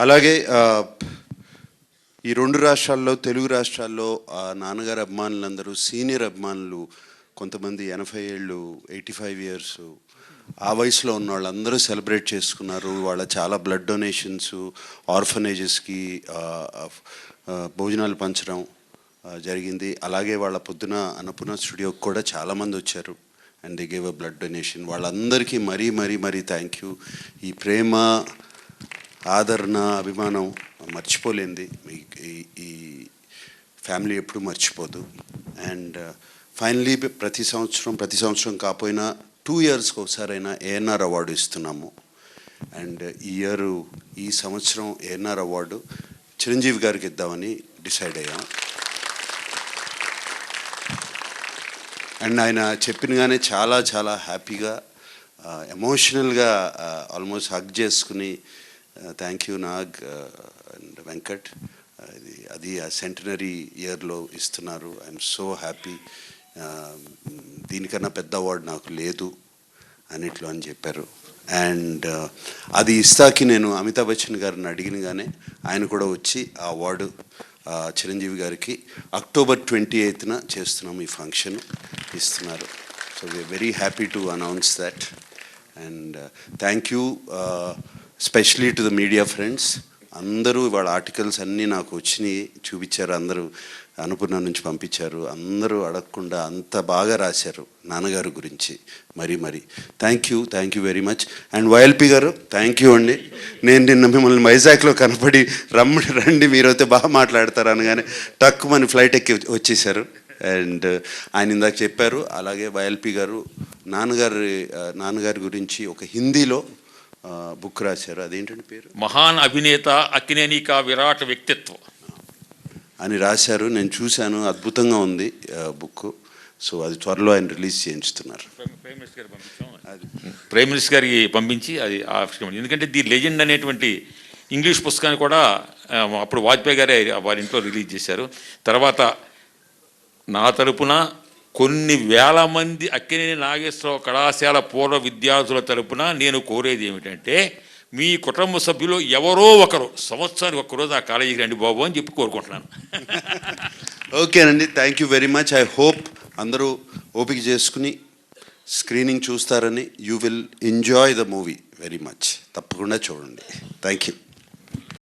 అలాగే ఈ రెండు రాష్ట్రాల్లో, తెలుగు రాష్ట్రాల్లో నాన్నగారు అభిమానులందరూ, సీనియర్ అభిమానులు కొంతమంది 80 ఏళ్ళు, 85 ఇయర్స్ ఆ వయసులో ఉన్న వాళ్ళందరూ సెలబ్రేట్ చేసుకున్నారు. వాళ్ళ చాలా బ్లడ్ డొనేషన్స్, ఆర్ఫనేజెస్కి భోజనాలు పంచడం జరిగింది. అలాగే వాళ్ళ పొద్దున అన్నపూర్ణ స్టూడియోకి కూడా చాలామంది వచ్చారు and they gave a blood donation. వాళ్ళందరికీ మరీ మరీ మరీ థ్యాంక్ యూ. ఈ ప్రేమ, ఆదరణ, అభిమానం మర్చిపోలేంది. ఈ ఫ్యామిలీ ఎప్పుడు మర్చిపోదు. అండ్ ఫైనలీ ప్రతి సంవత్సరం కాకపోయినా 2 ఇయర్స్కి ఒకసారైనా ఏఎన్ఆర్ అవార్డు ఇస్తున్నాము. అండ్ ఈ సంవత్సరం ఏఎన్ఆర్ అవార్డు చిరంజీవి గారికి ఇద్దామని డిసైడ్ అయ్యాం. అండ్ ఆయన చెప్పినగానే చాలా చాలా హ్యాపీగా, ఎమోషనల్గా ఆల్మోస్ట్ హగ్ చేసుకుని thank you Nag and Venkat, అది ఆ సెంటనరీ ఇయర్లో ఇస్తున్నారు, ఐఎమ్ సో హ్యాపీ, దీనికన్నా పెద్ద అవార్డు నాకు లేదు అన్నిట్లో అని చెప్పారు. అండ్ అది ఇస్తాకి నేను అమితాబ్ బచ్చన్ గారిని అడిగినగానే ఆయన కూడా వచ్చి ఆ అవార్డు చిరంజీవి గారికి అక్టోబర్ 28న చేస్తున్నాం, ఈ ఫంక్షన్ ఇస్తున్నారు. So we are very happy to announce that. And thank you specially to the media friends. అందరూ వాళ్ళ ఆర్టికల్స్ అన్నీ నాకు వచ్చినాయి, చూపించారు. అందరూ అన్నపూర్ణ నుంచి పంపించారు. అందరూ అడగకుండా అంత బాగా రాశారు నాన్నగారు గురించి. మరీ thank you very much. And YLP గారు థ్యాంక్ యూ అండి. నేను నిన్న మిమ్మల్ని వైజాగ్లో కనపడి రండి మీరైతే బాగా మాట్లాడతారు అనగానే టక్కుమని ఫ్లైట్ ఎక్కి వచ్చేసారు. అండ్ ఆయన ఇందాక చెప్పారు. అలాగే వైఎల్పి గారు నాన్నగారి గురించి ఒక హిందీలో బుక్ రాశారు. అదేంటంటే పేరు మహాన్ అభినేత అక్కినేని కా విరాట్ వ్యక్తిత్వం అని రాశారు. నేను చూశాను, అద్భుతంగా ఉంది బుక్. సో అది త్వరలో ఆయన రిలీజ్ చేయించుతున్నారు. ప్రైమ్ మినిస్టర్ గారికి పంపించి అది ఎందుకంటే ది లెజెండ్ అనేటువంటి ఇంగ్లీష్ పుస్తకాన్ని కూడా అప్పుడు వాజ్పేయి గారే వారి ఇంట్లో రిలీజ్ చేశారు. తర్వాత నా తరపున కొన్ని వేల మంది అక్కినేని నాగేశ్వరరావు కళాశాల పూర్వ విద్యార్థుల తరపున నేను కోరేది ఏమిటంటే, మీ కుటుంబ సభ్యులు ఎవరో ఒకరు సంవత్సరానికి ఒక్కరోజు ఆ కాలేజీకి రండి బాబు అని చెప్పి కోరుకుంటున్నాను. ఓకేనండి, thank you very much. I hope అందరూ ఓపిక చేసుకుని స్క్రీనింగ్ చూస్తారని. You will enjoy the movie very much. తప్పకుండా చూడండి. Thank you.